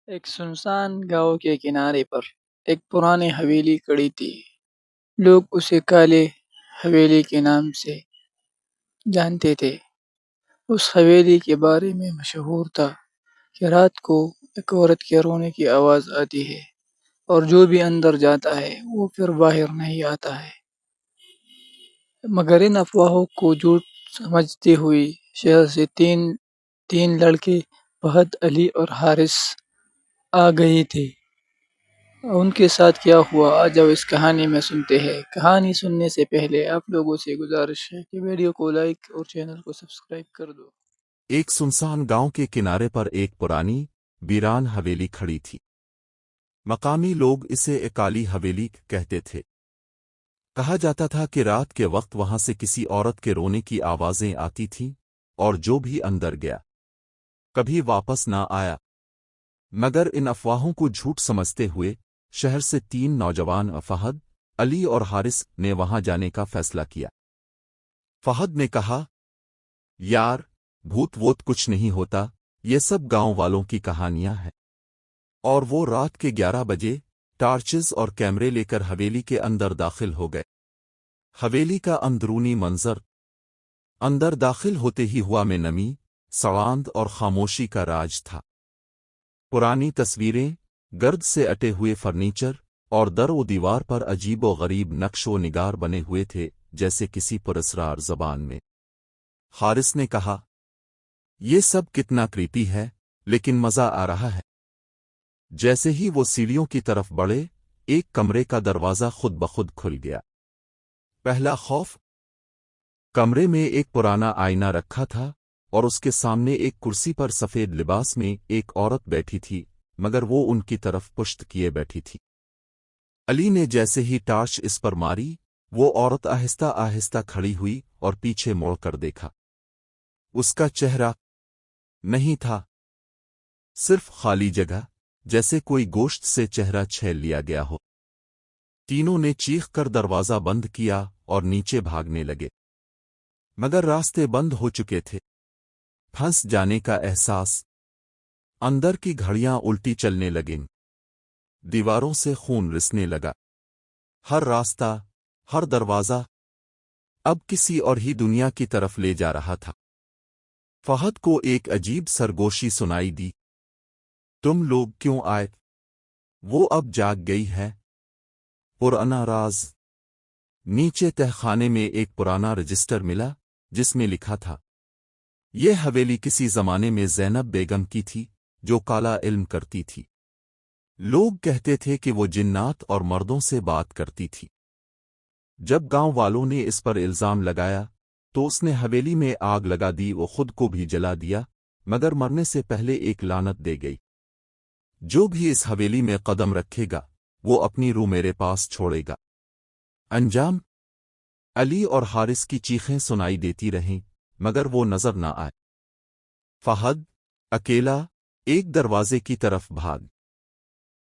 ایک سنسان گاؤں کے کنارے پر ایک پرانی حویلی کھڑی تھی۔ لوگ اسے کالے حویلی کے نام سے جانتے تھے۔ اس حویلی کے بارے میں مشہور تھا کہ رات کو ایک عورت کے رونے کی آواز آتی ہے اور جو بھی اندر جاتا ہے وہ پھر باہر نہیں آتا ہے۔ مگر ان افواہوں کو جھوٹ سمجھتے ہوئے شہر سے تین لڑکے فہد، علی اور حارث آ گئے تھے۔ ان کے ساتھ کیا ہوا آج آپ اس کہانی میں سنتے ہیں۔ کہانی سننے سے پہلے آپ لوگوں سے گزارش ہے کہ ویڈیو کو لائک اور چینل کو سبسکرائب کر دو۔ ایک سنسان گاؤں کے کنارے پر ایک پرانی ویران حویلی کھڑی تھی۔ مقامی لوگ اسے اکالی حویلی کہتے تھے۔ کہا جاتا تھا کہ رات کے وقت وہاں سے کسی عورت کے رونے کی آوازیں آتی تھیں اور جو بھی اندر گیا کبھی واپس نہ آیا۔ مگر ان افواہوں کو جھوٹ سمجھتے ہوئے شہر سے تین نوجوان فہد، علی اور حارث نے وہاں جانے کا فیصلہ کیا۔ فہد نے کہا، یار، بھوت ووت کچھ نہیں ہوتا، یہ سب گاؤں والوں کی کہانیاں ہیں۔ اور وہ رات کے 11 بجے ٹارچز اور کیمرے لے کر حویلی کے اندر داخل ہو گئے۔ حویلی کا اندرونی منظر اندر داخل ہوتے ہی ہوا میں نمی، سڑاند اور خاموشی کا راج تھا۔ پرانی تصویریں، گرد سے اٹے ہوئے فرنیچر اور در و دیوار پر عجیب و غریب نقش و نگار بنے ہوئے تھے جیسے کسی پراسرار زبان میں۔ حارث نے کہا، یہ سب کتنا کریپی ہے، لیکن مزہ آ رہا ہے۔ جیسے ہی وہ سیڑھیوں کی طرف بڑھے، ایک کمرے کا دروازہ خود بخود کھل گیا۔ پہلا خوف، کمرے میں ایک پرانا آئینہ رکھا تھا اور اس کے سامنے ایک کرسی پر سفید لباس میں ایک عورت بیٹھی تھی، مگر وہ ان کی طرف پشت کیے بیٹھی تھی۔ علی نے جیسے ہی ٹارچ اس پر ماری، وہ عورت آہستہ آہستہ کھڑی ہوئی اور پیچھے موڑ کر دیکھا۔ اس کا چہرہ نہیں تھا، صرف خالی جگہ، جیسے کوئی گوشت سے چہرہ چھیل لیا گیا ہو۔ تینوں نے چیخ کر دروازہ بند کیا اور نیچے بھاگنے لگے، مگر راستے بند ہو چکے تھے۔ پھنس جانے کا احساس، اندر کی گھڑیاں الٹی چلنے لگیں، دیواروں سے خون رسنے لگا۔ ہر راستہ، ہر دروازہ اب کسی اور ہی دنیا کی طرف لے جا رہا تھا۔ فہد کو ایک عجیب سرگوشی سنائی دی، تم لوگ کیوں آئے؟ وہ اب جاگ گئی ہے۔ پرانا راز، نیچے تہخانے میں ایک پرانا رجسٹر ملا جس میں لکھا تھا، یہ حویلی کسی زمانے میں زینب بیگم کی تھی جو کالا علم کرتی تھی۔ لوگ کہتے تھے کہ وہ جنات اور مردوں سے بات کرتی تھی۔ جب گاؤں والوں نے اس پر الزام لگایا تو اس نے حویلی میں آگ لگا دی، وہ خود کو بھی جلا دیا، مگر مرنے سے پہلے ایک لعنت دے گئی، جو بھی اس حویلی میں قدم رکھے گا وہ اپنی روح میرے پاس چھوڑے گا۔ انجام، علی اور حارث کی چیخیں سنائی دیتی رہیں مگر وہ نظر نہ آئے۔ فہد، اکیلا، ایک دروازے کی طرف بھاگ